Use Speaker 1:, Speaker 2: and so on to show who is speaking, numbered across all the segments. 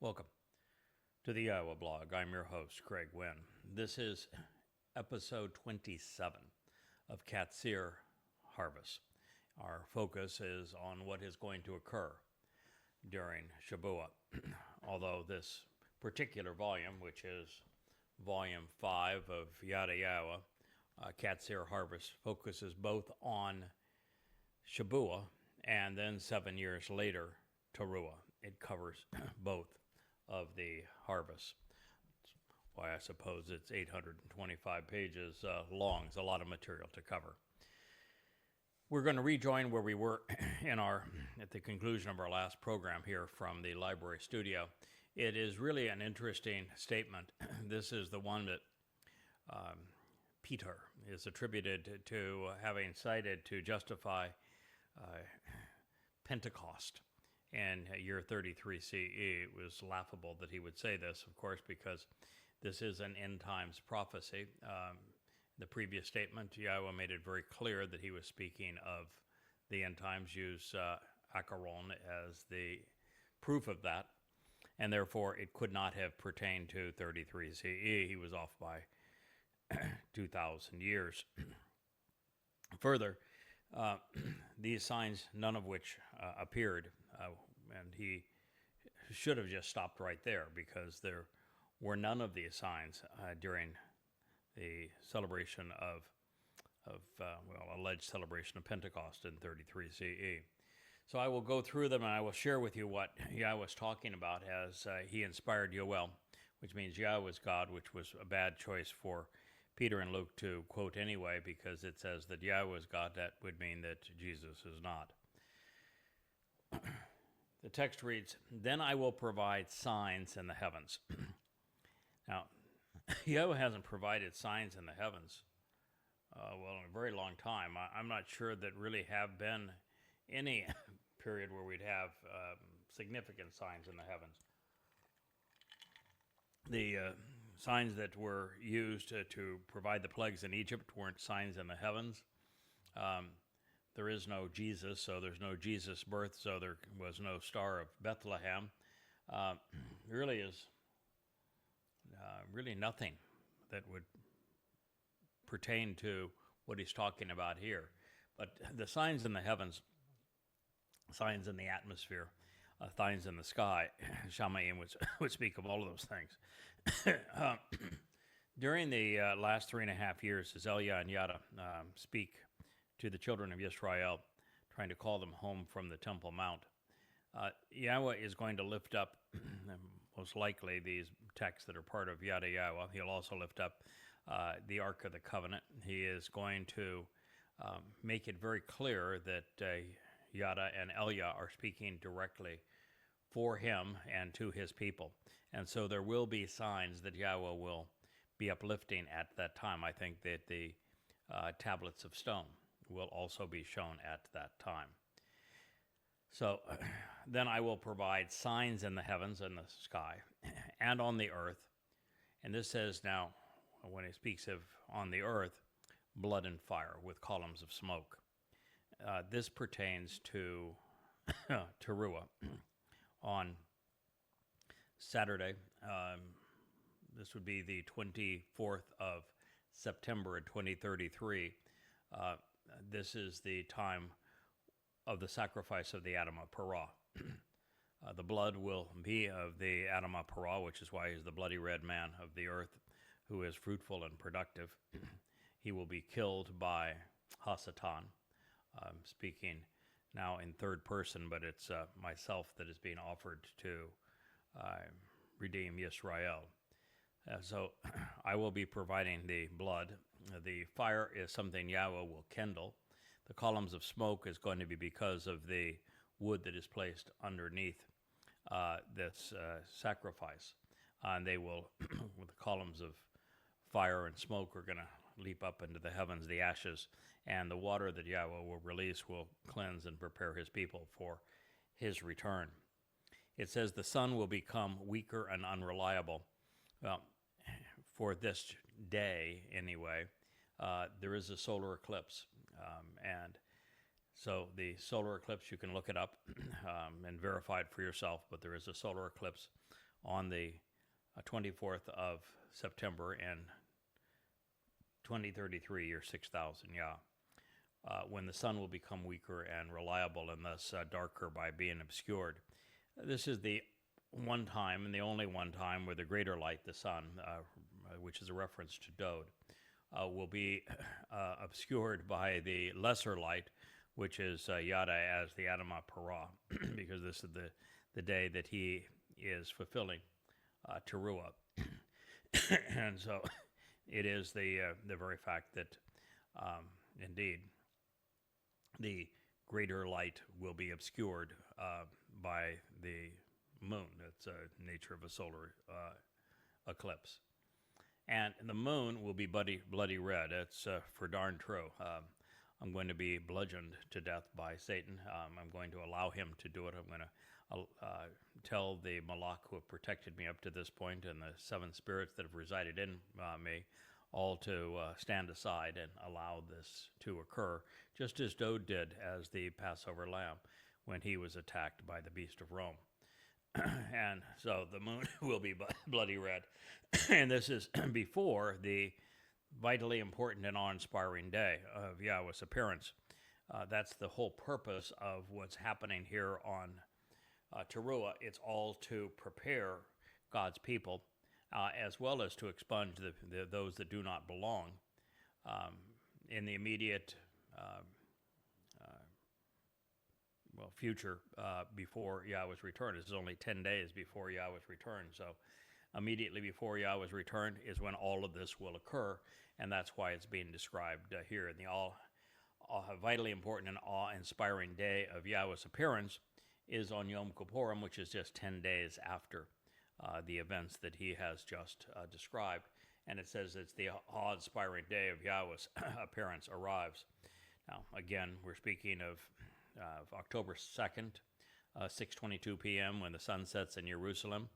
Speaker 1: Welcome to the Yahowah blog. I'm your host, Craig Winn. This is episode 27 of Qatsyr Harvest. Our focus is on what is going to occur during Shabat. Although this particular volume, which is volume 5 of Yada Yahowah, Qatsyr Harvest, focuses both on Shabuah and then 7 years later, Towrah. It covers both of the harvest. That's why I suppose it's 825 pages long. It's a lot of material to cover. We're going to rejoin where we were at the conclusion of our last program here from the library studio. It is really an interesting statement. This is the one that Peter is attributed to having cited to justify Pentecost in year 33 CE. It was laughable that he would say this, of course, because this is an end times prophecy. The previous statement, Yahowah made it very clear that he was speaking of the end times, use Acharon as the proof of that, and therefore it could not have pertained to 33 CE. He was off by 2,000 years. Further, these signs, none of which appeared, and he should have just stopped right there, because there were none of these signs during the celebration of alleged celebration of Pentecost in 33 CE. So I will go through them and I will share with you what Yahweh was talking about as he inspired Yoel, which means Yahweh is God, which was a bad choice for Peter and Luke to quote anyway, because it says that Yahweh is God. That would mean that Jesus is not. The text reads, "Then I will provide signs in the heavens." Now, Yahweh hasn't provided signs in the heavens, in a very long time. I'm not sure that really have been any period where we'd have significant signs in the heavens. The signs that were used to provide the plagues in Egypt weren't signs in the heavens. There is no Jesus, so there's no Jesus birth, so there was no Star of Bethlehem. Really is really nothing that would pertain to what he's talking about here. But the signs in the heavens, signs in the atmosphere, signs in the sky, Shamayim would speak of all of those things. During the last 3.5 years, as Elia and Yada speak to the children of Israel, trying to call them home from the Temple Mount, Yahweh is going to lift up, most likely, these texts that are part of Yada Yahowah. He'll also lift up the Ark of the Covenant. He is going to make it very clear that Yada and Elia are speaking directly for him and to his people. And so there will be signs that Yahweh will be uplifting at that time. I think that the tablets of stone will also be shown at that time. So then I will provide signs in the heavens and the sky and on the earth. And this says now, when he speaks of on the earth, blood and fire with columns of smoke. This pertains to Towrah. On Saturday, this would be the 24th of September in 2033. This is the time of the sacrifice of the Adam of Parah. The blood will be of the Adam of Parah, which is why he's the bloody red man of the earth, who is fruitful and productive. He will be killed by Hasatan. I'm speaking now in third person, but it's myself that is being offered to redeem Israel. So I will be providing the blood. The fire is something Yahweh will kindle. The columns of smoke is going to be because of the wood that is placed underneath this sacrifice. And they will, with the columns of fire and smoke, are going to leap up into the heavens, the ashes, and the water that Yahweh will release will cleanse and prepare his people for his return. It says the sun will become weaker and unreliable. Well, for this day anyway, there is a solar eclipse. And so the solar eclipse, you can look it up and verify it for yourself, but there is a solar eclipse on the 24th of September in 2033, year 6000 Yah, when the sun will become weaker and reliable and thus darker by being obscured. This is the one time and the only one time where the greater light, the sun, which is a reference to Dode, will be obscured by the lesser light, which is Yada as the Adamah Parah, because this is the day that he is fulfilling Towrah. And so it is the very fact that indeed the greater light will be obscured by the moon. That's the nature of a solar eclipse. And the moon will be bloody red. It's for darn true. I'm going to be bludgeoned to death by Satan. I'm going to allow him to do it. I'm going to tell the Malach who have protected me up to this point and the seven spirits that have resided in me all to stand aside and allow this to occur, just as Dode did as the Passover lamb when he was attacked by the beast of Rome. And so the moon will be bloody red. And this is before the vitally important and awe-inspiring day of Yahweh's appearance. That's the whole purpose of what's happening here on Towrah. It's all to prepare God's people, as well as to expunge those that do not belong in the immediate future before Yahweh's return. This is only 10 days before Yahweh's return. So immediately before Yahweh's return is when all of this will occur, and that's why it's being described here. And the vitally important and awe-inspiring day of Yahweh's appearance is on Yom Kippurim, which is just 10 days after the events that he has just described. And it says it's the awe-inspiring day of Yahweh's appearance arrives. Now, again, we're speaking of October 2nd, 6:22 p.m. when the sun sets in Jerusalem,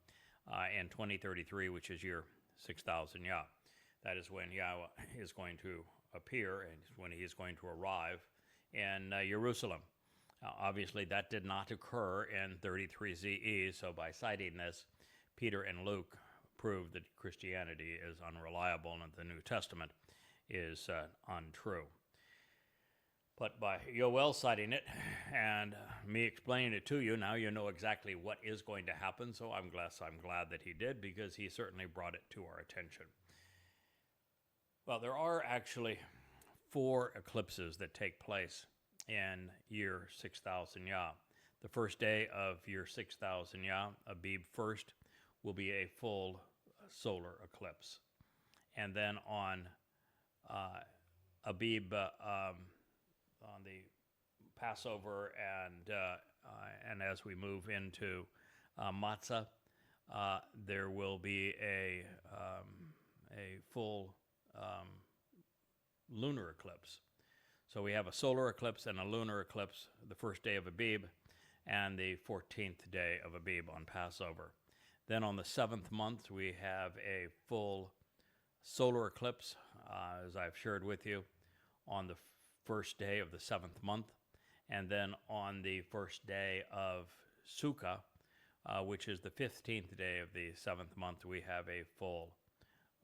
Speaker 1: and 2033, which is year 6000 Yah. That is when Yahweh is going to appear and when he is going to arrive in Jerusalem. Now, obviously, that did not occur in 33 ZE, so by citing this, Peter and Luke prove that Christianity is unreliable and that the New Testament is untrue. But by Yoel citing it and me explaining it to you, now you know exactly what is going to happen, so I'm glad that he did, because he certainly brought it to our attention. Well, there are actually 4 eclipses that take place in year 6000 Yah. The first day of year 6000 Yah, Abib 1st, will be a full solar eclipse. And then on Abib, on the Passover, and as we move into Matzah, there will be a full lunar eclipse. So we have a solar eclipse and a lunar eclipse the first day of Abib and the 14th day of Abib on Passover. Then on the 7th month, we have a full solar eclipse, as I've shared with you, on the first day of the 7th month. And then on the first day of Sukkah, which is the 15th day of the 7th month, we have a full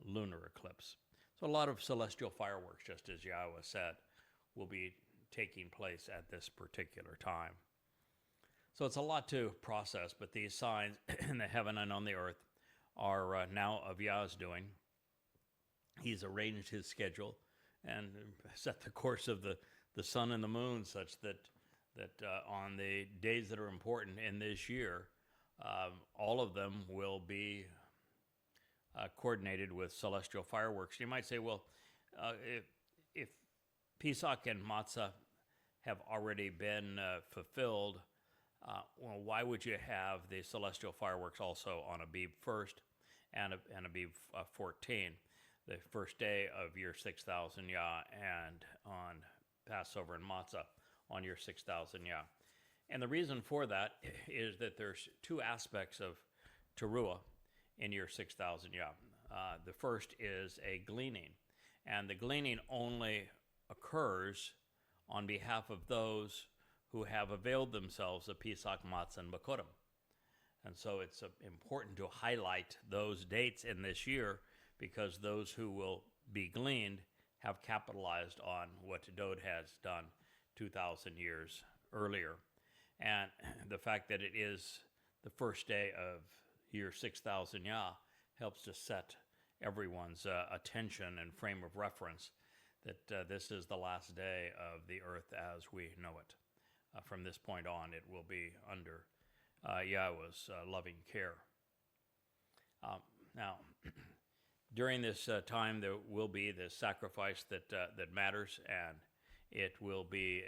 Speaker 1: lunar eclipse. So a lot of celestial fireworks, just as Yahweh said, will be taking place at this particular time. So it's a lot to process, but these signs in the heaven and on the earth are now of Yah's doing. He's arranged his schedule and set the course of the sun and the moon such that on the days that are important in this year, all of them will be coordinated with celestial fireworks. You might say, well, if Pesach and Matzah have already been fulfilled, well, why would you have the celestial fireworks also on Abib 1st and Abib 14, the first day of year 6000 Yah, and on Passover and Matzah on year 6000 Yah? And the reason for that is that there's 2 aspects of Towrah in year 6000 Yah. The first is a gleaning, and the gleaning only occurs on behalf of those who have availed themselves of Pesach, Matzah, and Bakurim. And so it's important to highlight those dates in this year, because those who will be gleaned have capitalized on what Dode has done 2,000 years earlier. And the fact that it is the first day of year 6000 Yah helps to set everyone's attention and frame of reference that this is the last day of the earth as we know it. From this point on, it will be under Yahweh's loving care. Now, during this time, there will be this sacrifice that matters, and it will be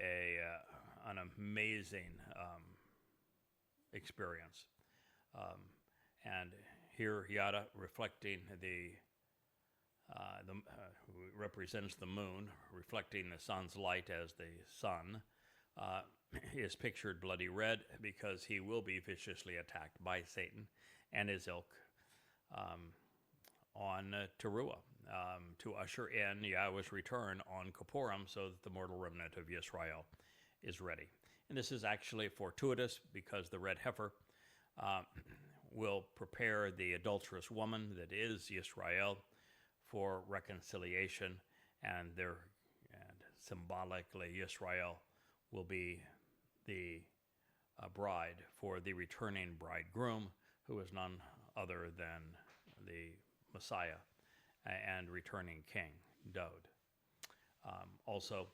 Speaker 1: an amazing experience. And here, Yada, reflecting represents the moon, reflecting the sun's light as the sun, is pictured bloody red because he will be viciously attacked by Satan and his ilk on Towrah, to usher in Yahweh's return on Kippurim so that the mortal remnant of Yisrael is ready. And this is actually fortuitous because the red heifer will prepare the adulterous woman that is Yisrael for reconciliation, and symbolically Yisrael will be the bride for the returning bridegroom, who is none other than the Messiah and returning king, Dode. Also,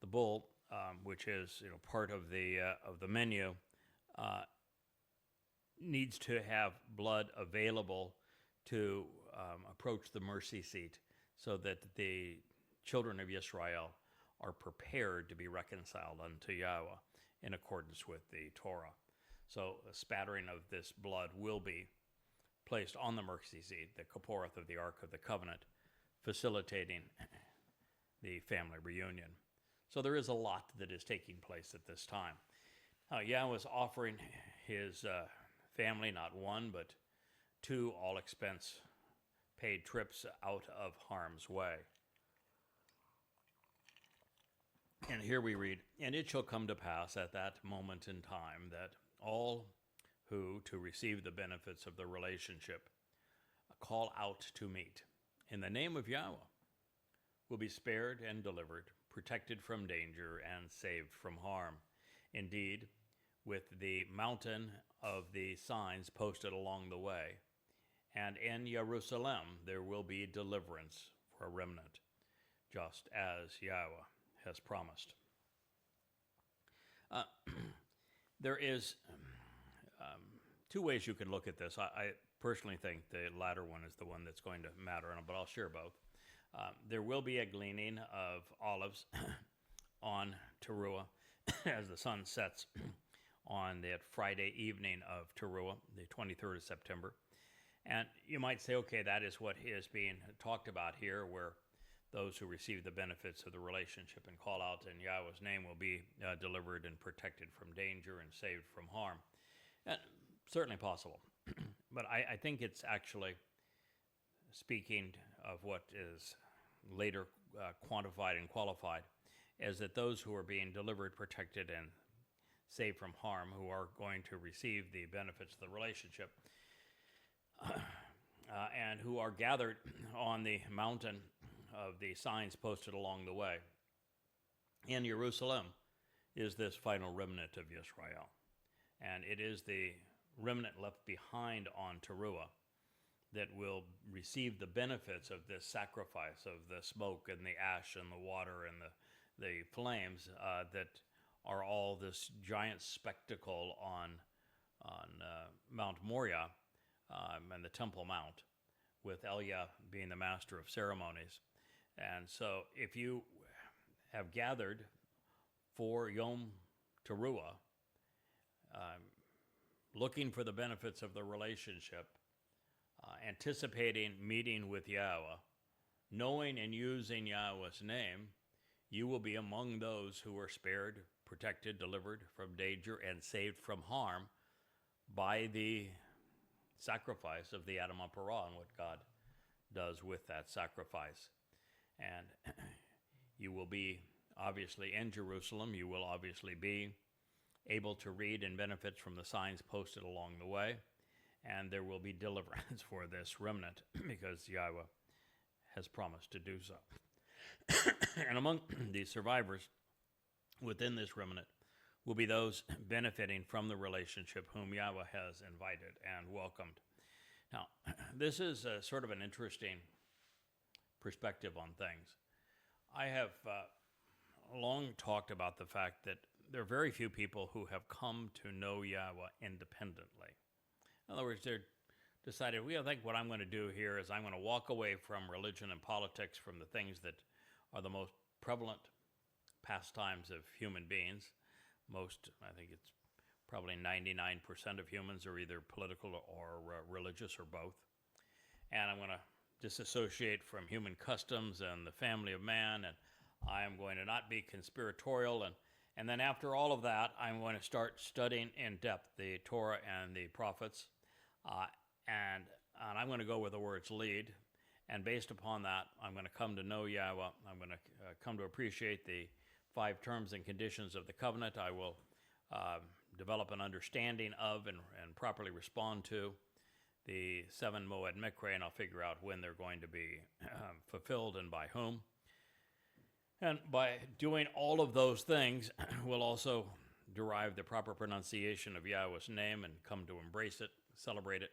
Speaker 1: the bull, which is part of the menu, needs to have blood available to approach the mercy seat, so that the children of Israel are prepared to be reconciled unto Yahweh in accordance with the Torah. So a spattering of this blood will be placed on the mercy seat, the Kipporeth of the Ark of the Covenant, facilitating the family reunion. So there is a lot that is taking place at this time. Yahweh is offering his family not one, but two all-expense paid trips out of harm's way. And here we read, "And it shall come to pass at that moment in time that all who, to receive the benefits of the relationship, call out to meet in the name of Yahweh, will be spared and delivered, protected from danger, and saved from harm. Indeed, with the mountain of the signs posted along the way, and in Jerusalem there will be deliverance for a remnant, just as Yahweh has promised." There is two ways you can look at this. I personally think the latter one is the one that's going to matter, but I'll share both. There will be a gleaning of olives on Towrah as the sun sets on that Friday evening of Towrah, the 23rd of September. And you might say, okay, that is what is being talked about here, where those who receive the benefits of the relationship and call out in Yahweh's name will be delivered and protected from danger and saved from harm. Certainly possible. But I think it's actually speaking of what is later quantified and qualified as that those who are being delivered, protected, and saved from harm, who are going to receive the benefits of the relationship, and who are gathered on the mountain of the signs posted along the way in Jerusalem, is this final remnant of Yisrael. And it is the remnant left behind on Towrah that will receive the benefits of this sacrifice, of the smoke and the ash and the water and the flames that are all this giant spectacle on Mount Moriah and the Temple Mount, with Eliah being the master of ceremonies. And so if you have gathered for Yom Teruah, looking for the benefits of the relationship, anticipating meeting with Yahweh, knowing and using Yahweh's name, you will be among those who are spared, protected, delivered from danger, and saved from harm by the sacrifice of the Adam Parah and what God does with that sacrifice. And you will be obviously in Jerusalem. You will obviously be able to read and benefit from the signs posted along the way. and there will be deliverance for this remnant because Yahowah has promised to do so. And among the survivors within this remnant will be those benefiting from the relationship whom Yahowah has invited and welcomed. Now, this is sort of an interesting perspective on things. I have long talked about the fact that there are very few people who have come to know Yahowah independently. In other words, they're decided, I think what I'm going to do here is I'm going to walk away from religion and politics, from the things that are the most prevalent pastimes of human beings. Most, I think it's probably 99% of humans are either political or religious or both. And I'm going to disassociate from human customs and the family of man, and I am going to not be conspiratorial. And then after all of that, I'm going to start studying in depth the Torah and the prophets, and I'm going to go where the words lead. And based upon that, I'm going to come to know Yahowah. I'm going to come to appreciate the 5 terms and conditions of the covenant. I will develop an understanding of and properly respond to the 7 Moed Mikre, and I'll figure out when they're going to be fulfilled and by whom. And by doing all of those things, we'll also derive the proper pronunciation of Yahowah's name and come to embrace it, celebrate it,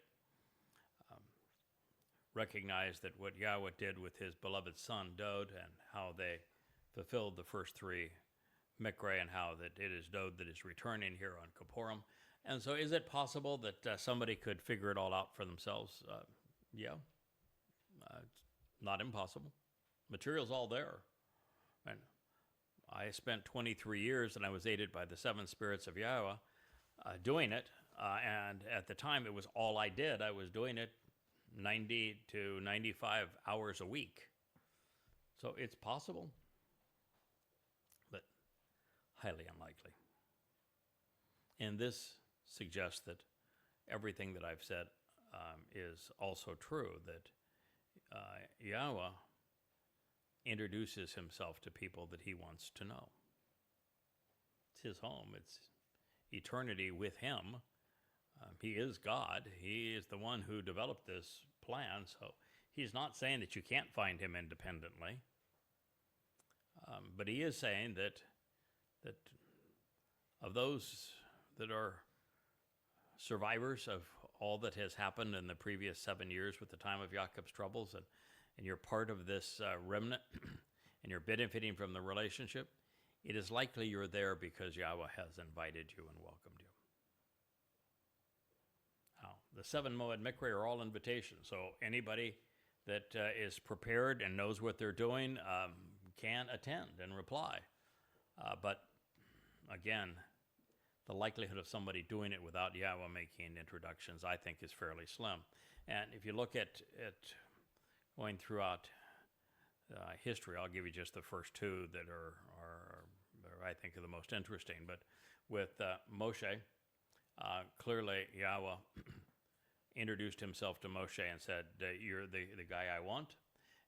Speaker 1: recognize that what Yahowah did with his beloved son, Dod, and how they fulfilled the first 3 Mikre, and how that it is Dod that is returning here on Kippurim. And so is it possible that somebody could figure it all out for themselves? Yeah. It's not impossible. Material's all there. And I spent 23 years, and I was aided by the 7 spirits of Yahowah doing it. And at the time, it was all I did. I was doing it 90 to 95 hours a week. So it's possible, but highly unlikely. And this suggests that everything that I've said is also true, that Yahowah introduces himself to people that he wants to know. It's his home. It's eternity with him. He is God. He is the one who developed this plan, so he's not saying that you can't find him independently, but he is saying that of those that are survivors of all that has happened in the previous 7 years with the time of Jacob's troubles, and you're part of this remnant, and you're benefiting from the relationship, it is likely you're there because Yahowah has invited you and welcomed you. Now, the 7 Moed Mikre are all invitations, so anybody that is prepared and knows what they're doing can attend and reply. But again, the likelihood of somebody doing it without Yahowah making introductions, I think, is fairly slim. And if you look at going throughout history, I'll give you just the first 2 that are I think, are the most interesting. But with Moshe, clearly Yahowah introduced himself to Moshe and said, you're the guy I want.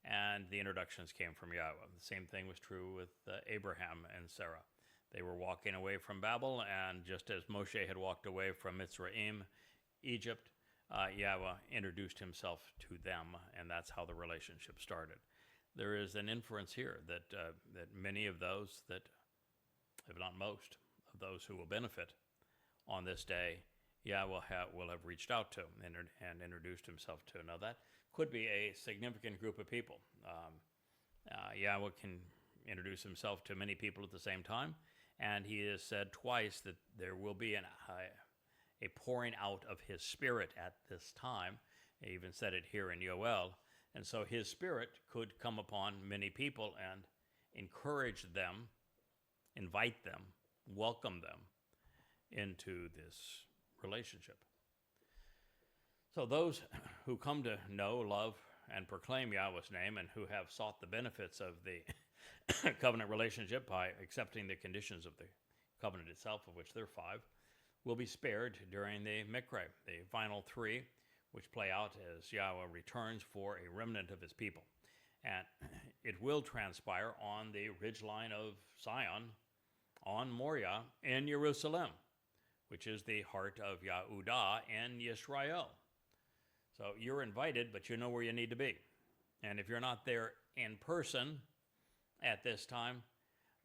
Speaker 1: And the introductions came from Yahowah. The same thing was true with Abraham and Sarah. They were walking away from Babel, and just as Moshe had walked away from Mitzrayim, Egypt, Yahowah introduced himself to them, and that's how the relationship started. There is an inference here that many of those that, if not most, of those who will benefit on this day, Yahowah will have reached out to and introduced himself to. Now, that could be a significant group of people. Yahowah can introduce himself to many people at the same time, and he has said twice that there will be a pouring out of his spirit at this time. He even said it here in Yoel. And so his spirit could come upon many people and encourage them, invite them, welcome them into this relationship. So those who come to know, love, and proclaim Yahowah's name, and who have sought the benefits of the covenant relationship by accepting the conditions of the covenant itself, of which there are 5, will be spared during the Mikre, the final 3, which play out as Yahowah returns for a remnant of his people. And it will transpire on the ridgeline of Zion, on Moriah, in Jerusalem, which is the heart of Yahudah and Yisrael. So you're invited, but you know where you need to be. And if you're not there in person at this time,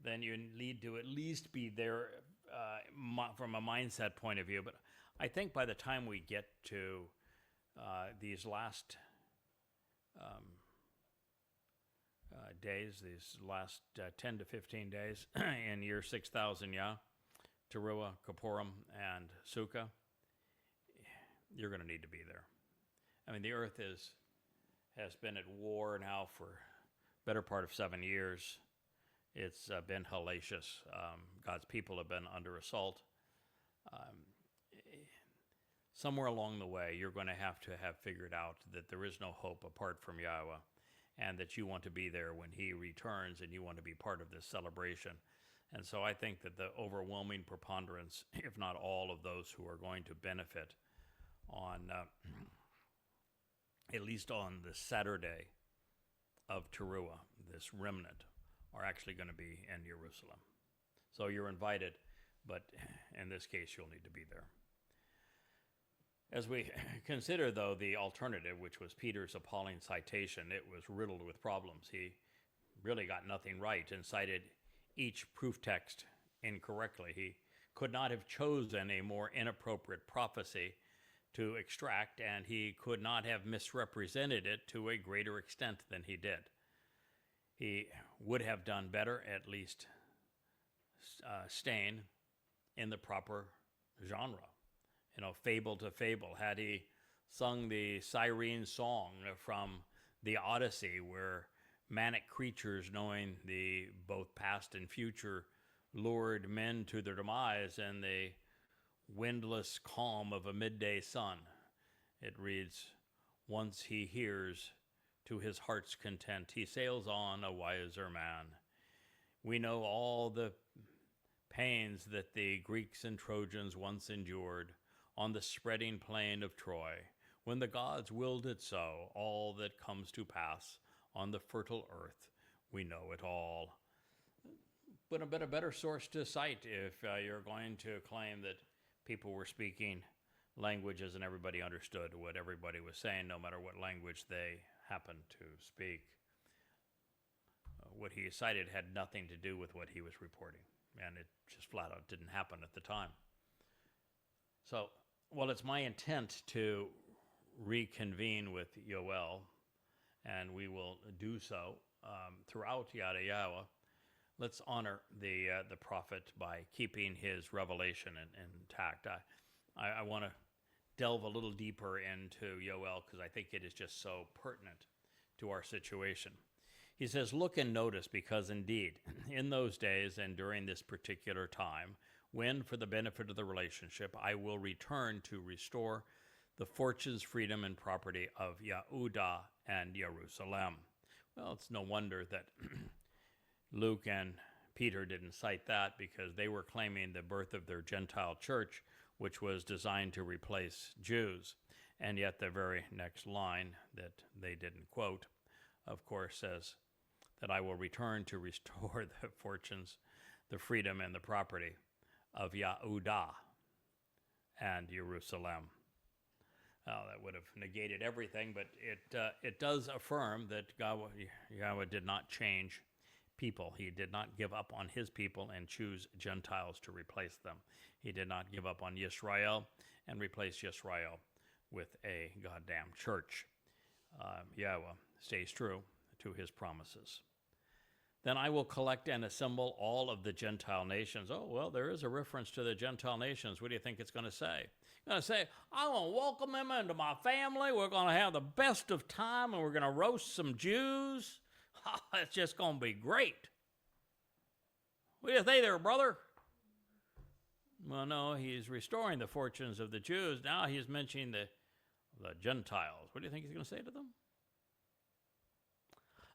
Speaker 1: then you need to at least be there from a mindset point of view. But I think by the time we get to these last days, these last 10 to 15 days in year 6000 Yah, Towrah, Kippurim, and Sukkah, you're going to need to be there. I mean, the earth has been at war now for better part of 7 years. It's been hellacious. God's people have been under assault. Somewhere along the way, you're going to have figured out that there is no hope apart from Yahowah, and that you want to be there when he returns, and you want to be part of this celebration. And so I think that the overwhelming preponderance, if not all of those who are going to benefit on, at least on the Saturday of Towrah, this remnant, are actually going to be in Jerusalem. So you're invited, but in this case, you'll need to be there. As we consider, though, the alternative, which was Peter's appalling citation, it was riddled with problems. He really got nothing right and cited each proof text incorrectly. He could not have chosen a more inappropriate prophecy to extract, and he could not have misrepresented it to a greater extent than he did. He would have done better, at least staying in the proper genre. You know, fable to fable. Had he sung the siren song from the Odyssey, where manic creatures, knowing the both past and future, lured men to their demise in the windless calm of a midday sun. It reads, once he hears to his heart's content, he sails on a wiser man. We know all the pains that the Greeks and Trojans once endured on the spreading plain of Troy, when the gods willed it so, all that comes to pass on the fertile earth, we know it all. But a better source to cite if you're going to claim that people were speaking languages and everybody understood what everybody was saying, no matter what language they happened to speak. What he cited had nothing to do with what he was reporting, and it just flat out didn't happen at the time. So, well, it's my intent to reconvene with Yoel, and we will do so throughout Yada Yahowah. Let's honor the prophet by keeping his revelation intact. I want to delve a little deeper into Yoel because I think it is just so pertinent to our situation. He says, look and notice, because indeed, in those days and during this particular time, when, for the benefit of the relationship, I will return to restore the fortunes, freedom, and property of Yehudah and Jerusalem. Well, it's no wonder that Luke and Peter didn't cite that, because they were claiming the birth of their Gentile church, which was designed to replace Jews. And yet the very next line that they didn't quote, of course, says that I will return to restore the fortunes, the freedom, and the property of Yehudah and Jerusalem. Well, that would have negated everything, but it does affirm that Yahweh did not change people. He did not give up on his people and choose Gentiles to replace them. He did not give up on Yisrael and replace Yisrael with a goddamn church. Yahweh stays true to his promises. Then I will collect and assemble all of the Gentile nations. Oh, well, there is a reference to the Gentile nations. What do you think it's going to say? It's going to say, I'm going to welcome them into my family. We're going to have the best of time, and we're going to roast some Jews. It's just going to be great. What do you think there, brother? Well, no, he's restoring the fortunes of the Jews. Now he's mentioning the Gentiles. What do you think he's going to say to them?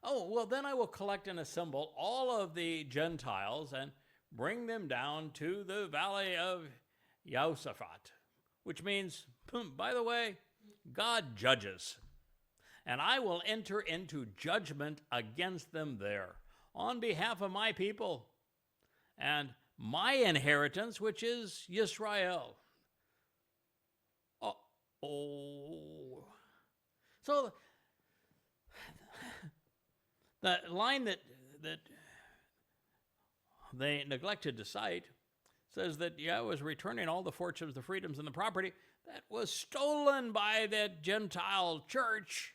Speaker 1: Oh, well, then I will collect and assemble all of the Gentiles and bring them down to the valley of Yehoshaphat, which means, by the way, God judges. And I will enter into judgment against them there on behalf of my people and my inheritance, which is Yisrael. Oh, So the line that they neglected to cite says that Yahweh was returning all the fortunes, the freedoms, and the property that was stolen by that Gentile church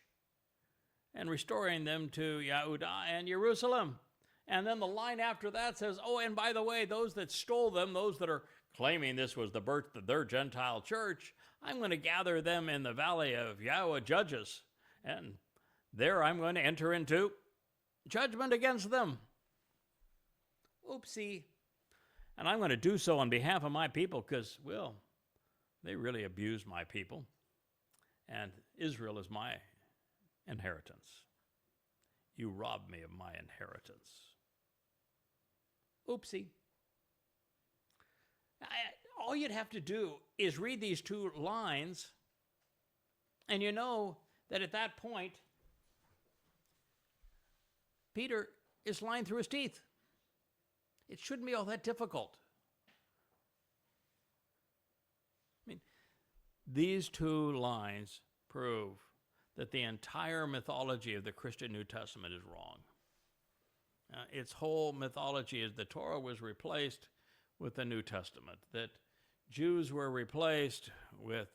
Speaker 1: and restoring them to Yehudah and Jerusalem. And then the line after that says, oh, and by the way, those that stole them, those that are claiming this was the birth of their Gentile church, I'm going to gather them in the valley of Yahweh Judges, and there I'm going to enter into judgment against them. Oopsie. And I'm going to do so on behalf of my people because, well, they really abused my people, and Israel is my inheritance. You robbed me of my inheritance. Oopsie. All you'd have to do is read these two lines, and you know that at that point, Peter is lying through his teeth. It shouldn't be all that difficult. I mean, these two lines prove that the entire mythology of the Christian New Testament is wrong. Its whole mythology is the Torah was replaced with the New Testament, that Jews were replaced with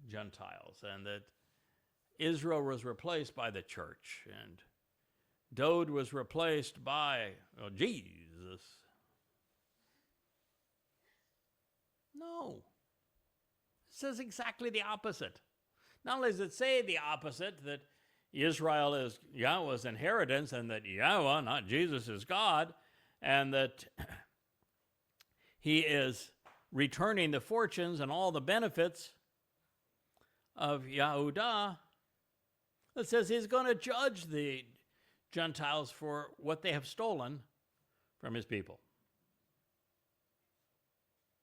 Speaker 1: Gentiles, and that Israel was replaced by the church, and Dode was replaced by Jesus. No. It says exactly the opposite. Not only does it say the opposite, that Israel is Yahweh's inheritance, and that Yahweh, not Jesus, is God, and that he is returning the fortunes and all the benefits of Yehudah. It says he's going to judge the Gentiles for what they have stolen from his people.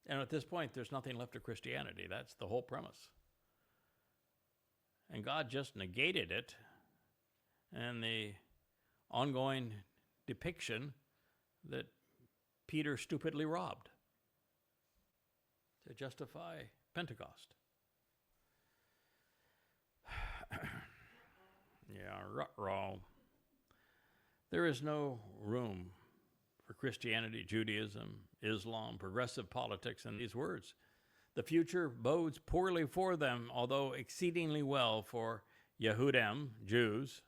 Speaker 1: And at this point, there's nothing left of Christianity. That's the whole premise. And God just negated it, and the ongoing depiction that Peter stupidly robbed to justify Pentecost. Yeah, ruh-roh. There is no room for Christianity, Judaism, Islam, progressive politics in these words. The future bodes poorly for them, although exceedingly well for Yehudim, Jews,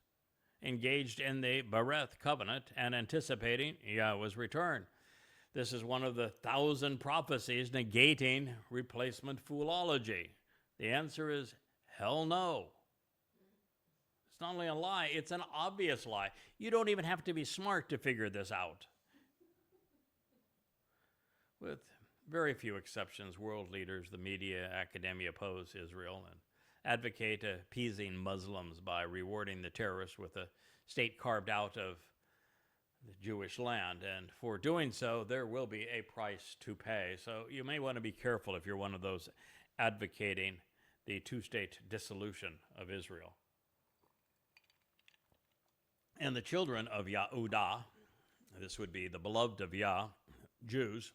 Speaker 1: engaged in the Bereth covenant and anticipating Yahweh's return. This is one of the 1,000 prophecies negating replacement foolology. The answer is hell no. It's not only a lie, it's an obvious lie. You don't even have to be smart to figure this out. With very few exceptions, world leaders, the media, academia oppose Israel and advocate appeasing Muslims by rewarding the terrorists with a state carved out of the Jewish land. And for doing so, there will be a price to pay. So you may want to be careful if you're one of those advocating the two-state dissolution of Israel. And the children of Yehudah, this would be the beloved of Yah, Jews,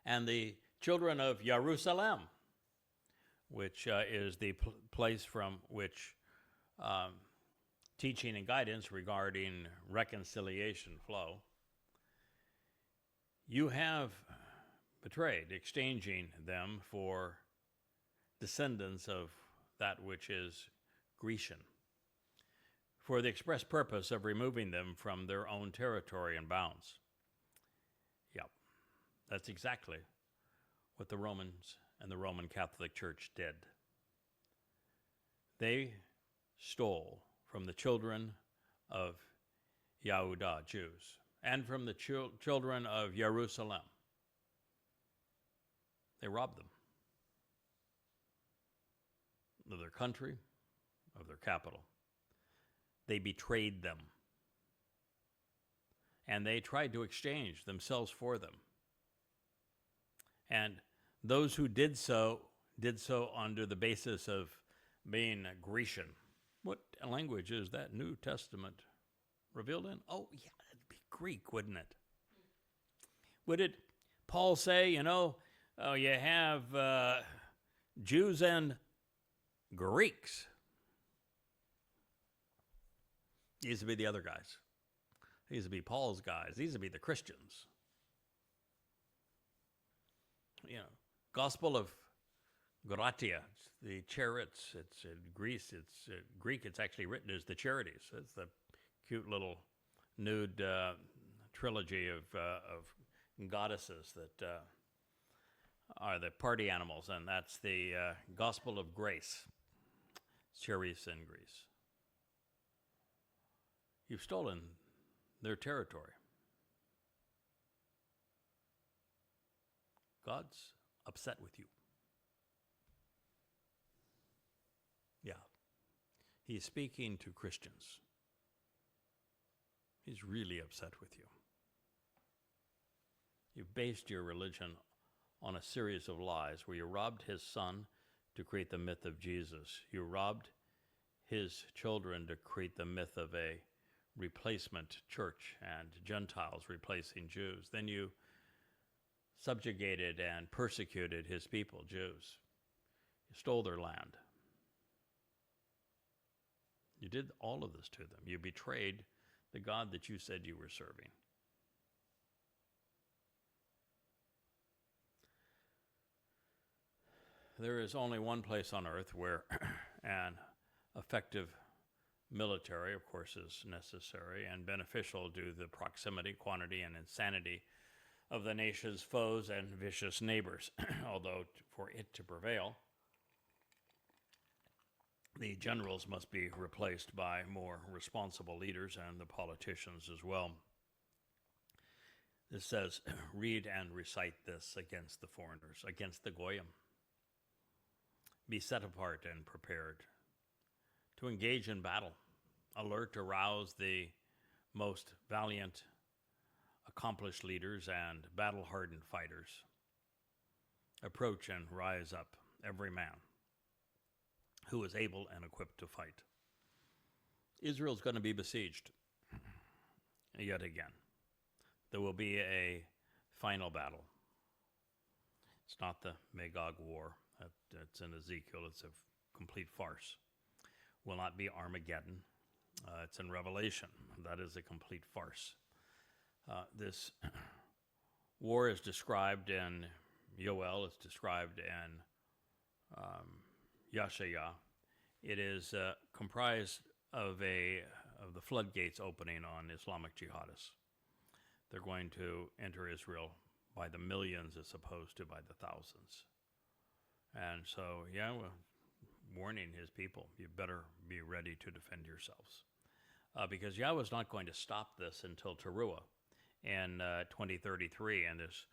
Speaker 1: and the children of Jerusalem, which is the place from which teaching and guidance regarding reconciliation flow. You have betrayed, exchanging them for descendants of that which is Grecian, for the express purpose of removing them from their own territory and bounds. Yep, that's exactly what the Romans and the Roman Catholic Church did. They stole from the children of Yehudah, Jews, and from the children of Jerusalem. They robbed them of their country, of their capital. They betrayed them. And they tried to exchange themselves for them. And those who did so under the basis of being Grecian. What language is that New Testament revealed in? Oh, yeah, that'd be Greek, wouldn't it? Would it, Paul say, you have Jews and Greeks. These would be the other guys. These would be Paul's guys. These would be the Christians. You know, Gospel of Gratia, the chariots. It's in Greece. It's Greek. It's actually written as the charities. It's the cute little nude trilogy of goddesses that are the party animals, and that's the Gospel of Grace. Chariots in Greece. You've stolen their territory. God's upset with you. Yeah. He's speaking to Christians. He's really upset with you. You've based your religion on a series of lies where you robbed his son to create the myth of Jesus. You robbed his children to create the myth of a replacement church and Gentiles replacing Jews. Then you subjugated and persecuted his people, Jews. You stole their land. You did all of this to them. You betrayed the God that you said you were serving. There is only one place on earth where an effective military, of course, is necessary and beneficial due to the proximity, quantity, and insanity of the nation's foes and vicious neighbors. Although for it to prevail, the generals must be replaced by more responsible leaders and the politicians as well. This says, read and recite this against the foreigners, against the Goyim. Be set apart and prepared to engage in battle, alert to rouse the most valiant, accomplished leaders and battle-hardened fighters. Approach and rise up, every man who is able and equipped to fight. Israel's going to be besieged yet again. There will be a final battle. It's not the Magog War. It's in Ezekiel. It's a complete farce. Will not be Armageddon. It's in Revelation. That is a complete farce. This war is described in Yoel. It's described in Yashayah. It is comprised of the floodgates opening on Islamic jihadists. They're going to enter Israel by the millions as opposed to by the thousands. And so, Yahweh warning his people, you better be ready to defend yourselves. Because Yahweh's not going to stop this until Towrah in 2033, and this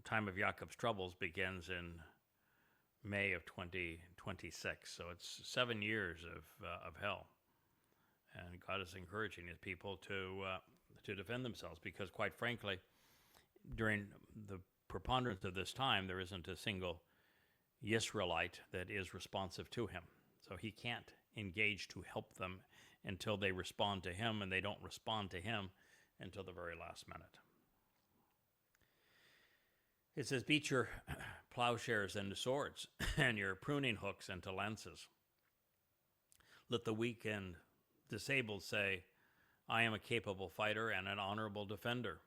Speaker 1: time of Jacob's troubles begins in May of 2026. So it's 7 years of hell. And God is encouraging his people to defend themselves, because quite frankly, during the preponderance of this time, there isn't a single Yisraelite that is responsive to him. So he can't engage to help them until they respond to him, and they don't respond to him until the very last minute. It says, beat your plowshares into swords and your pruning hooks into lances. Let the weak and disabled say, I am a capable fighter and an honorable defender.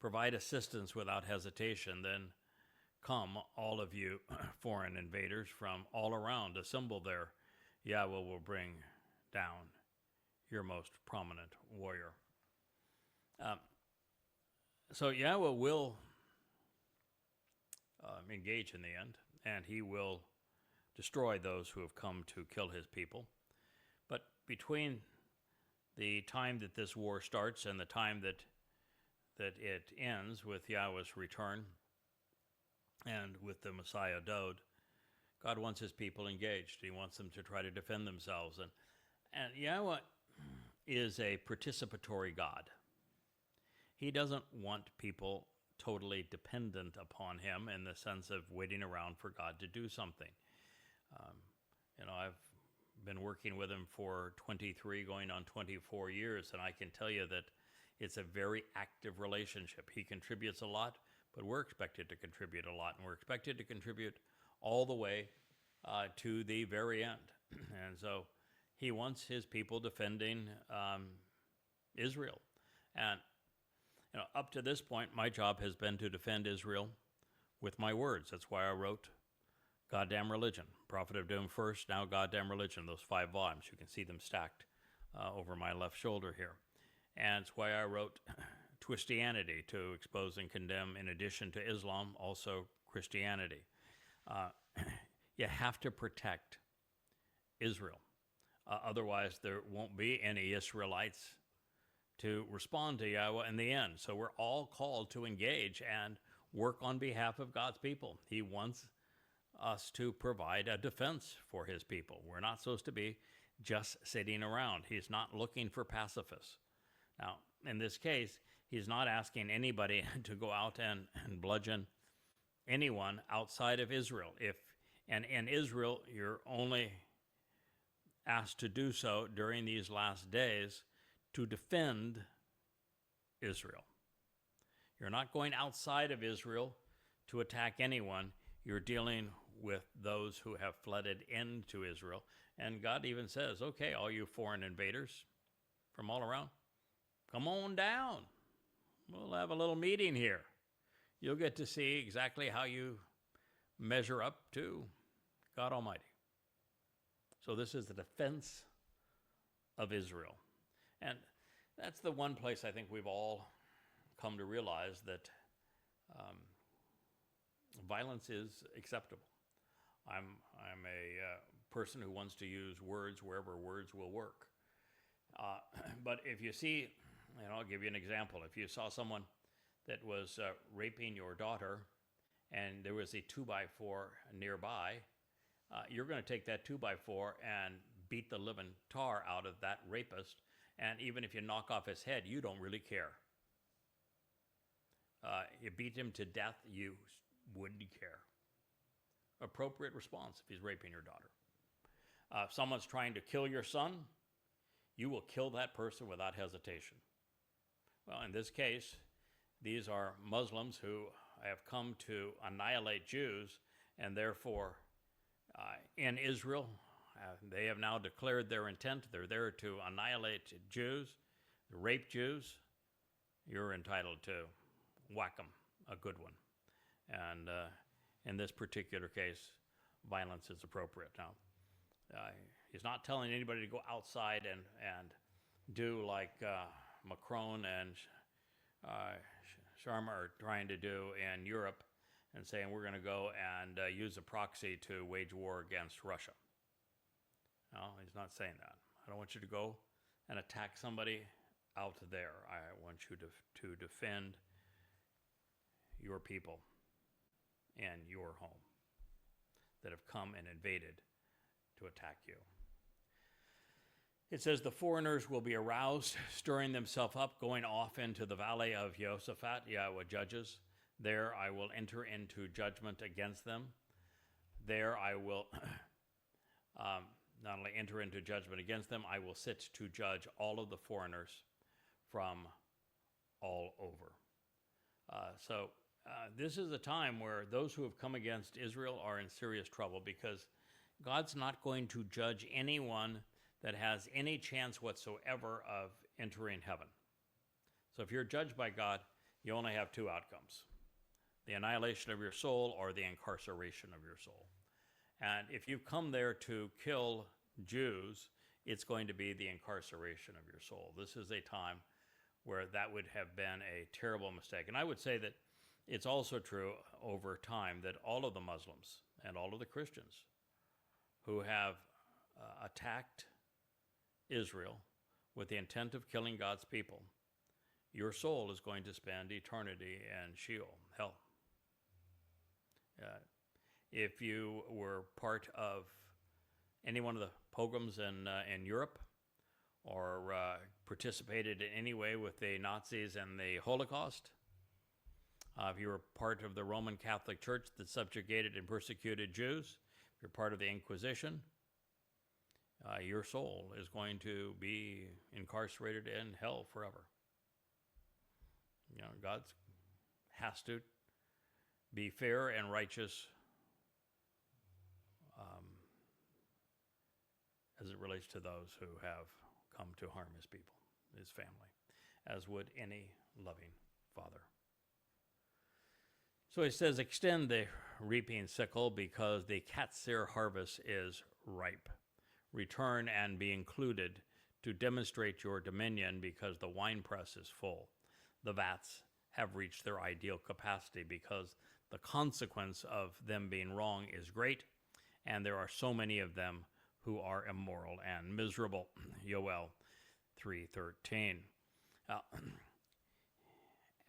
Speaker 1: Provide assistance without hesitation. Then come, all of you foreign invaders from all around. Assemble there. Yahweh will bring down your most prominent warrior. So Yahweh will engage in the end, and he will destroy those who have come to kill his people. But between the time that this war starts and the time that it ends with Yahweh's return and with the Messiah Dode, God wants his people engaged. He wants them to try to defend themselves. And Yahweh is a participatory God. He doesn't want people totally dependent upon him in the sense of waiting around for God to do something. I've been working with him for 23, going on 24 years, and I can tell you that it's a very active relationship. He contributes a lot, but we're expected to contribute a lot, and we're expected to contribute all the way to the very end. And so he wants his people defending Israel. And up to this point, my job has been to defend Israel with my words. That's why I wrote Goddamn Religion, Prophet of Doom first, now Goddamn Religion, those 5 volumes. You can see them stacked over my left shoulder here. And it's why I wrote Twistianity, to expose and condemn, in addition to Islam, also Christianity. You have to protect Israel. Otherwise, there won't be any Israelites to respond to Yahweh in the end. So we're all called to engage and work on behalf of God's people. He wants us to provide a defense for his people. We're not supposed to be just sitting around. He's not looking for pacifists. Now, in this case, he's not asking anybody to go out and bludgeon anyone outside of Israel. And in Israel, you're only asked to do so during these last days to defend Israel. You're not going outside of Israel to attack anyone. You're dealing with those who have flooded into Israel. And God even says, okay, all you foreign invaders from all around, come on down. We'll have a little meeting here. You'll get to see exactly how you measure up to God Almighty. So this is the defense of Israel. And that's the one place I think we've all come to realize that violence is acceptable. I'm a person who wants to use words wherever words will work. But if you see, I'll give you an example. If you saw someone that was raping your daughter and there was a 2x4 nearby, you're going to take that 2x4 and beat the living tar out of that rapist. And even if you knock off his head, you don't really care. You beat him to death, you wouldn't care. Appropriate response if he's raping your daughter. If someone's trying to kill your son, you will kill that person without hesitation. Well, in this case, these are Muslims who have come to annihilate Jews, and therefore, in Israel, they have now declared their intent. They're there to annihilate Jews, rape Jews. You're entitled to whack them, a good one. And in this particular case, violence is appropriate. Now, he's not telling anybody to go outside and do like Macron and Sharma are trying to do in Europe, and saying we're going to go and use a proxy to wage war against Russia. No, he's not saying that. I don't want you to go and attack somebody out there. I want you to defend your people and your home that have come and invaded to attack you. It says, the foreigners will be aroused, stirring themselves up, going off into the valley of Jehoshaphat, Yahweh judges. There I will enter into judgment against them. There I will not only enter into judgment against them, I will sit to judge all of the foreigners from all over. So this is a time where those who have come against Israel are in serious trouble, because God's not going to judge anyone that has any chance whatsoever of entering heaven. So if you're judged by God, you only have 2 outcomes: the annihilation of your soul or the incarceration of your soul. And if you come there to kill Jews, it's going to be the incarceration of your soul. This is a time where that would have been a terrible mistake. And I would say that it's also true over time that all of the Muslims and all of the Christians who have attacked Israel with the intent of killing God's people, your soul is going to spend eternity in Sheol, hell. If you were part of any one of the pogroms in Europe, or participated in any way with the Nazis and the Holocaust, if you were part of the Roman Catholic Church that subjugated and persecuted Jews, if you're part of the Inquisition, your soul is going to be incarcerated in hell forever. God has to be fair and righteous as it relates to those who have come to harm his people, his family, as would any loving father. So he says, extend the reaping sickle because the Qatsyr harvest is ripe. Return and be included to demonstrate your dominion because the winepress is full. The vats have reached their ideal capacity because the consequence of them being wrong is great, and there are so many of them who are immoral and miserable. Yoel 3:13.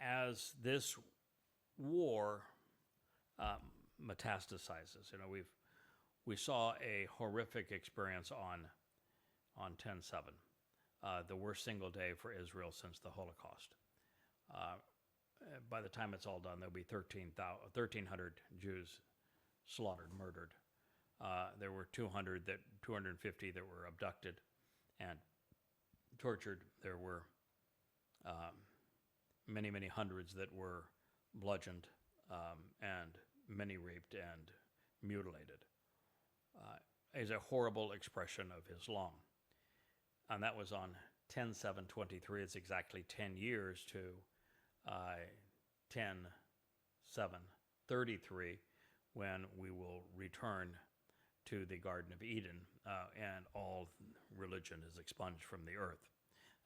Speaker 1: As this war metastasizes, we saw a horrific experience on 10/7, the worst single day for Israel since the Holocaust. By the time it's all done, there'll be 1,300 Jews slaughtered, murdered. There were 250 that were abducted and tortured. There were many, many hundreds that were bludgeoned and many raped and mutilated. Is a horrible expression of Islam. And that was on 10/7/23. It's exactly 10 years to 10/7/33, when we will return to the Garden of Eden and all religion is expunged from the earth.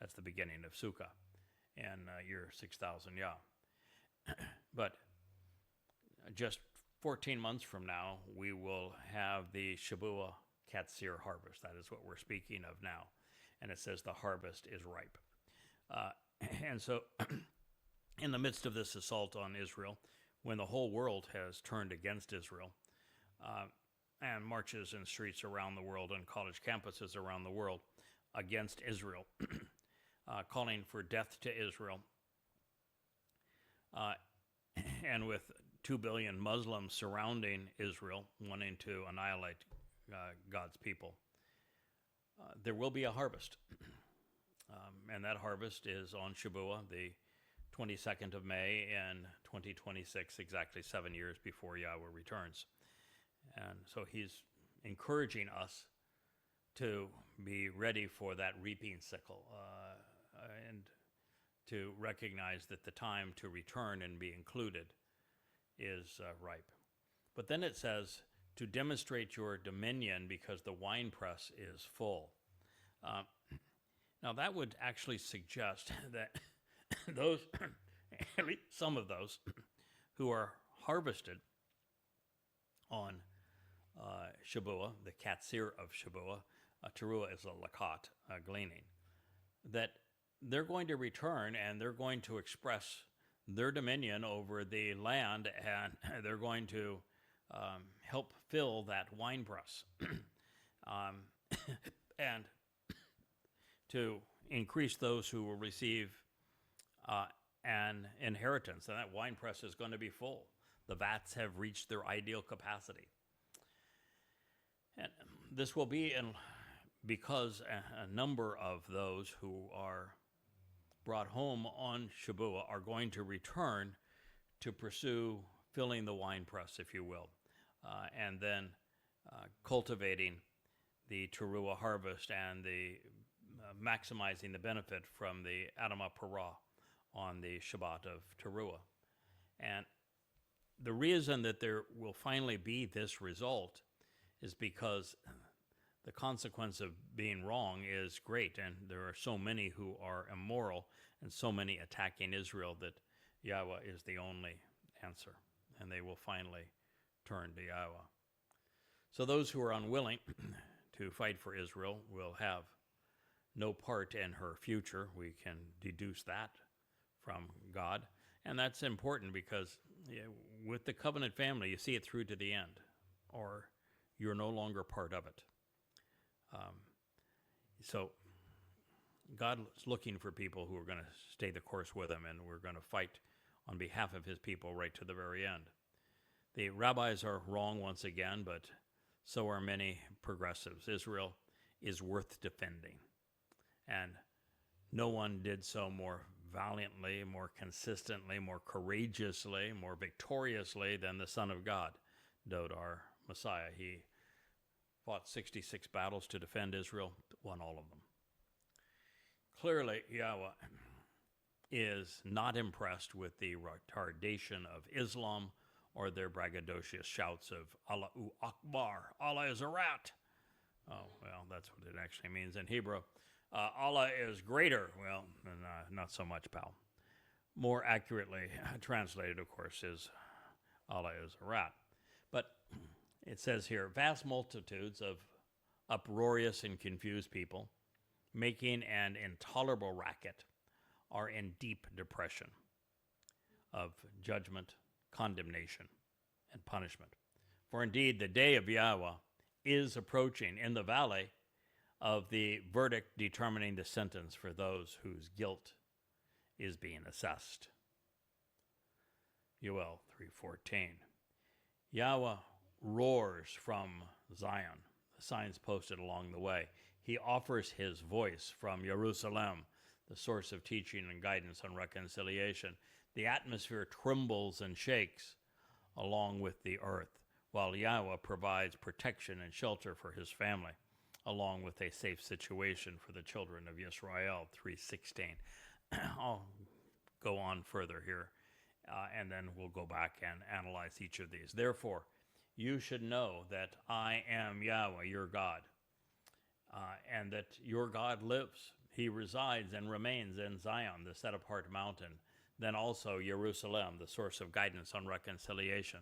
Speaker 1: That's the beginning of Sukkah in year 6000 Yah. But just 14 months from now, we will have the Shabuah Qatsyr harvest. That is what we're speaking of now. And it says the harvest is ripe. And so in the midst of this assault on Israel, when the whole world has turned against Israel and marches in streets around the world and college campuses around the world against Israel, calling for death to Israel, and with 2 billion Muslims surrounding Israel, wanting to annihilate God's people, there will be a harvest. And that harvest is on Shabuah, the 22nd of May in 2026, exactly 7 years before Yahweh returns. And so he's encouraging us to be ready for that reaping sickle and to recognize that the time to return and be included is ripe. But then it says, to demonstrate your dominion because the winepress is full. Now that would actually suggest that those, at least some of those, who are harvested on Shabuah, the Qatsyr of Shabuah, Teruah is a lakat, gleaning, that they're going to return and they're going to express their dominion over the land, and they're going to help fill that winepress and to increase those who will receive an inheritance. And that winepress is going to be full. The vats have reached their ideal capacity. And this will be because a number of those who are brought home on Shabuah are going to return to pursue filling the winepress, if you will, and then cultivating the Teruah harvest and the maximizing the benefit from the Adamah Parah on the Shabat of Teruah. And the reason that there will finally be this result is because the consequence of being wrong is great, and there are so many who are immoral and so many attacking Israel that Yahweh is the only answer, and they will finally turn to Yahweh. So those who are unwilling to fight for Israel will have no part in her future. We can deduce that from God, and that's important because with the covenant family, you see it through to the end, or you're no longer part of it. So God is looking for people who are going to stay the course with him, and we're going to fight on behalf of his people right to the very end. The rabbis are wrong once again, but so are many progressives. Israel is worth defending, and no one did so more valiantly, more consistently, more courageously, more victoriously than the Son of God, Dod, our Messiah. He fought 66 battles to defend Israel, won all of them. Clearly, Yahweh is not impressed with the retardation of Islam or their braggadocious shouts of Allahu Akbar, Allah is a rat. Oh, well, that's what it actually means in Hebrew. Allah is greater. Well, not so much, pal. More accurately translated, of course, is Allah is a rat. But it says here, vast multitudes of uproarious and confused people making an intolerable racket are in deep depression of judgment, condemnation, and punishment. For indeed, the day of Yahweh is approaching in the valley of the verdict determining the sentence for those whose guilt is being assessed. Yoel 3:14. Yahweh roars from Zion, the signs posted along the way. He offers his voice from Jerusalem, the source of teaching and guidance on reconciliation. The atmosphere trembles and shakes along with the earth, while Yahweh provides protection and shelter for his family, along with a safe situation for the children of Israel, 3:16. I'll go on further here, and then we'll go back and analyze each of these. Therefore, you should know that I am Yahweh, your God, and that your God lives. He resides and remains in Zion, the set-apart mountain. Then also Jerusalem, the source of guidance on reconciliation,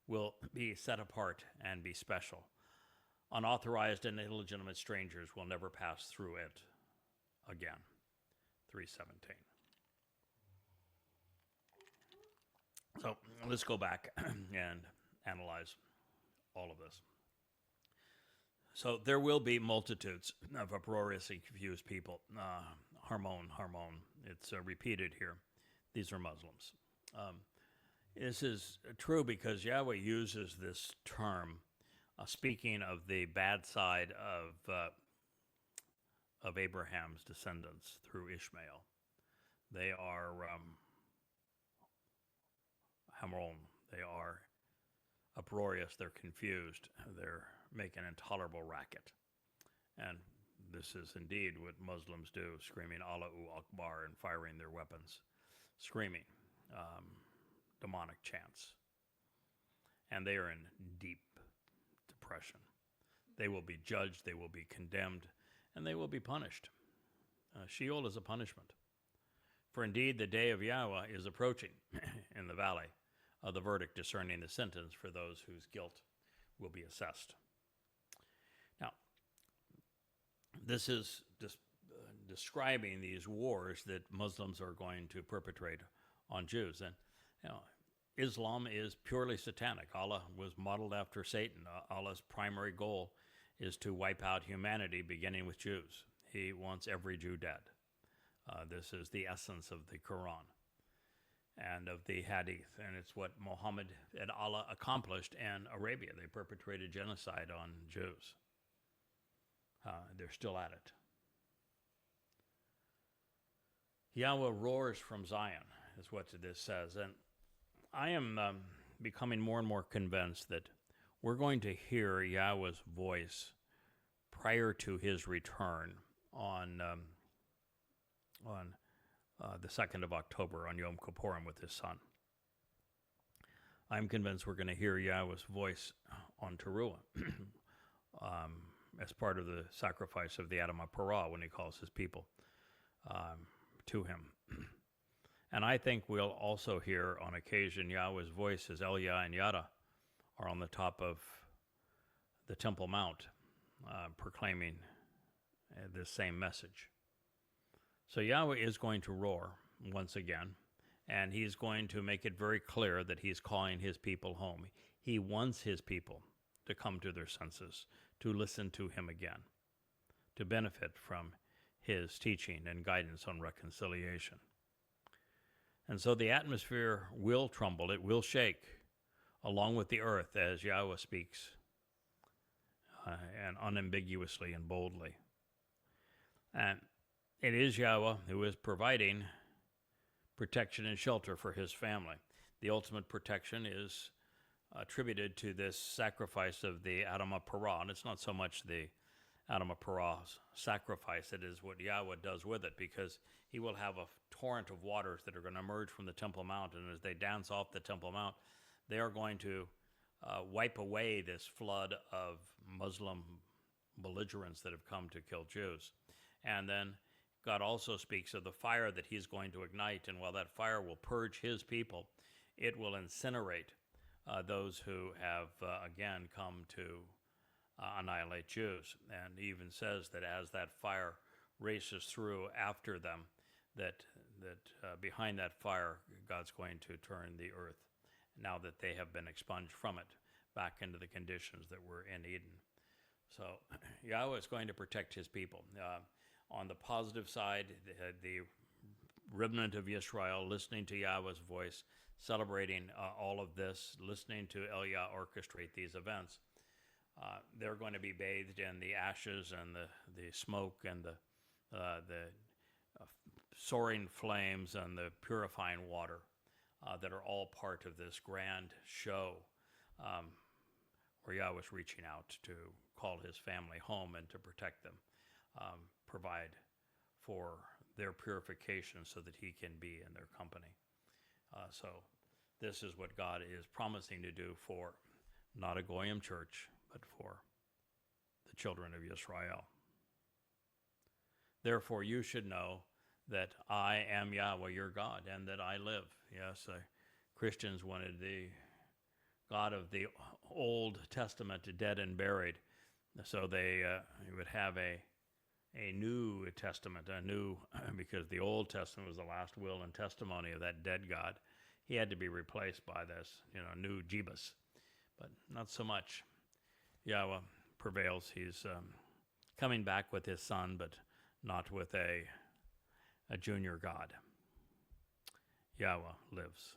Speaker 1: will be set apart and be special. Unauthorized and illegitimate strangers will never pass through it again. 3:17. So let's go back and analyze all of this. So there will be multitudes of uproarious and confused people. Harmon. It's repeated here. These are Muslims. This is true because Yahweh uses this term, speaking of the bad side of Abraham's descendants through Ishmael. They are Hamron. They are uproarious. They're confused. They're making an intolerable racket. And this is indeed what Muslims do, screaming Allahu Akbar and firing their weapons, screaming demonic chants. And they are in deep depression. They will be judged, they will be condemned, and they will be punished. Sheol is a punishment. For indeed, the day of Yahweh is approaching in the valley of the verdict discerning the sentence for those whose guilt will be assessed. Now, this is describing these wars that Muslims are going to perpetrate on Jews. And Islam is purely satanic. Allah was modeled after Satan. Allah's primary goal is to wipe out humanity, beginning with Jews. He wants every Jew dead. This is the essence of the Quran and of the Hadith, and it's what Muhammad and Allah accomplished in Arabia. They perpetrated genocide on Jews. They're still at it. Yahweh roars from Zion, is what this says. And I am becoming more and more convinced that we're going to hear Yahweh's voice prior to his return on the 2nd of October, on Yom Kippurim with his son. I'm convinced we're going to hear Yahweh's voice on Towrah as part of the sacrifice of the Adam Parah when he calls his people to him. And I think we'll also hear on occasion Yahweh's voice as Elia and Yada are on the top of the Temple Mount proclaiming this same message. So Yahweh is going to roar once again, and he's going to make it very clear that he's calling his people home. He wants his people to come to their senses, to listen to him again, to benefit from his teaching and guidance on reconciliation. And so the atmosphere will tremble, it will shake, along with the earth as Yahweh speaks, and unambiguously and boldly. And it is Yahweh who is providing protection and shelter for his family. The ultimate protection is attributed to this sacrifice of the Adamah Parah. And it's not so much the Adamah Parah's sacrifice, it is what Yahweh does with it, because he will have a torrent of waters that are going to emerge from the Temple Mount, and as they dance off the Temple Mount, they are going to wipe away this flood of Muslim belligerents that have come to kill Jews. And then God also speaks of the fire that he's going to ignite, and while that fire will purge his people, it will incinerate those who have, again, come to annihilate Jews. And he even says that as that fire races through after them, that behind that fire, God's going to turn the earth, now that they have been expunged from it, back into the conditions that were in Eden. So Yahweh is going to protect his people. On the positive side, the remnant of Israel listening to Yahweh's voice, celebrating all of this, listening to Elia orchestrate these events, they're going to be bathed in the ashes and the smoke and the soaring flames and the purifying water that are all part of this grand show where Yahweh's reaching out to call his family home and to protect them, provide for their purification so that he can be in their company. So this is what God is promising to do for not a Goyim church, but for the children of Israel. Therefore, you should know that I am Yahweh, your God, and that I live. Yes, Christians wanted the God of the Old Testament dead and buried, so they would have a New Testament, because the Old Testament was the last will and testimony of that dead God. He had to be replaced by this, new Jebus, but not so much. Yahweh prevails. He's coming back with his son, but not with a junior God. Yahweh lives.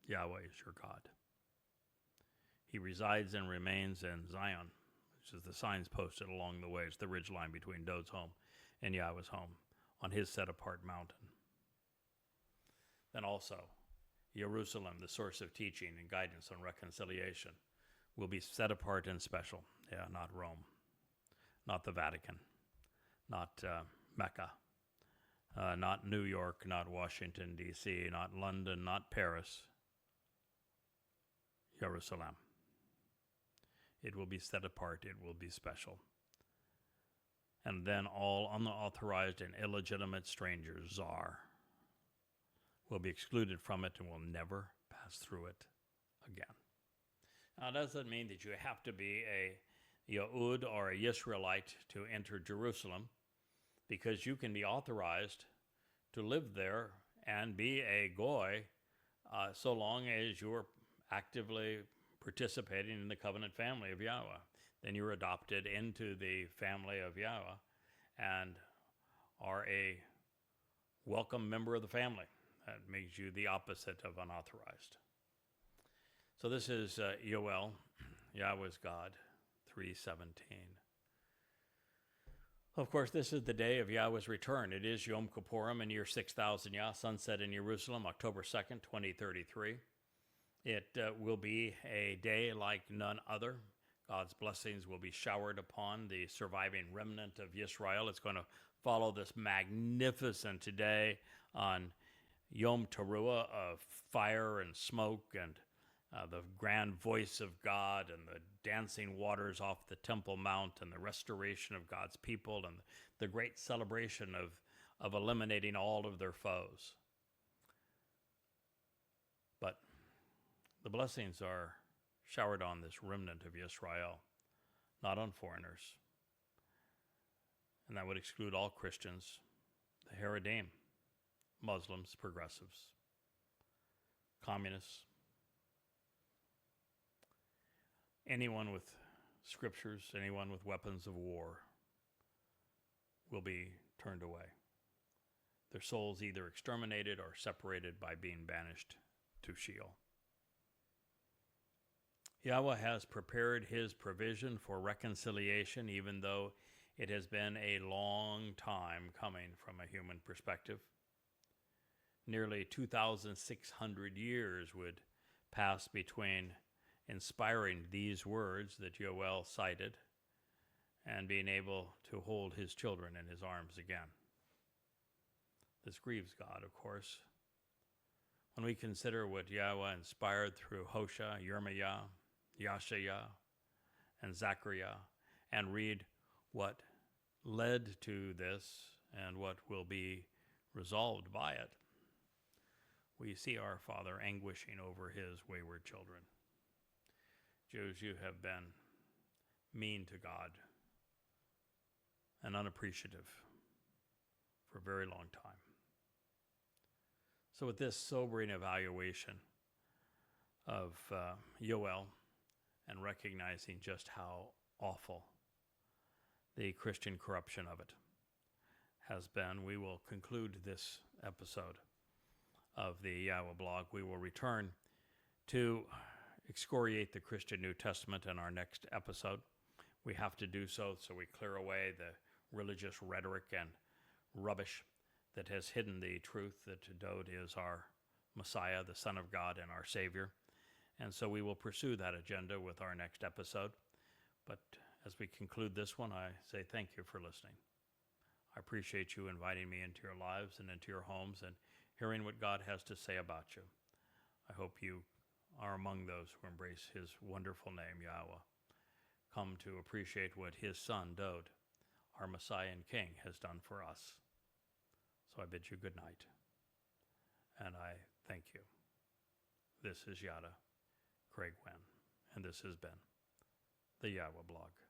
Speaker 1: Yahweh is your God. He resides and remains in Zion, which is the signs posted along the way. It's the ridge line between Dod's home and Yahweh's home on his set-apart mountain. Then also, Jerusalem, the source of teaching and guidance on reconciliation, will be set apart and special. Yeah, not Rome, not the Vatican, not Mecca, not New York, not Washington, D.C., not London, not Paris. Jerusalem. It will be set apart. It will be special. And then all unauthorized and illegitimate strangers, czar, will be excluded from it and will never pass through it again. Now, does that mean that you have to be a Yehud or a Yisraelite to enter Jerusalem? Because you can be authorized to live there and be a Goy so long as you're actively participating in the covenant family of Yahweh. Then you're adopted into the family of Yahweh and are a welcome member of the family. That makes you the opposite of unauthorized. So this is Yoel, Yahweh's God, 3:17. Of course, this is the day of Yahweh's return. It is Yom Kippurim in year 6000 Yah, sunset in Jerusalem, October 2nd, 2033. It will be a day like none other. God's blessings will be showered upon the surviving remnant of Israel. It's going to follow this magnificent day on Yom Teruah of fire and smoke and the grand voice of God and the dancing waters off the Temple Mount and the restoration of God's people and the great celebration of eliminating all of their foes. But the blessings are showered on this remnant of Israel, not on foreigners. And that would exclude all Christians, the Haredim, Muslims, progressives, communists, anyone with scriptures, anyone with weapons of war will be turned away. Their souls either exterminated or separated by being banished to Sheol. Yahweh has prepared his provision for reconciliation, even though it has been a long time coming from a human perspective. Nearly 2,600 years would pass between inspiring these words that Yoel cited and being able to hold his children in his arms again. This grieves God, of course. When we consider what Yahweh inspired through Hosea, Yirmiah, Yashaya, and Zechariah, and read what led to this and what will be resolved by it, we see our Father anguishing over his wayward children. Jews, you have been mean to God and unappreciative for a very long time. So with this sobering evaluation of Yoel and recognizing just how awful the Christian corruption of it has been, we will conclude this episode of the YAHOWAH blog. We will return to excoriate the Christian New Testament in our next episode. We have to do so we clear away the religious rhetoric and rubbish that has hidden the truth that Dowd is our Messiah, the Son of God, and our Savior. And so we will pursue that agenda with our next episode. But as we conclude this one, I say thank you for listening. I appreciate you inviting me into your lives and into your homes and hearing what God has to say about you. I hope you are among those who embrace his wonderful name, Yahweh. Come to appreciate what his son, Dowd, our Messiah and King, has done for us. So I bid you good night, and I thank you. This is Yada, Craig Winn, and this has been the YAHOWAH blog.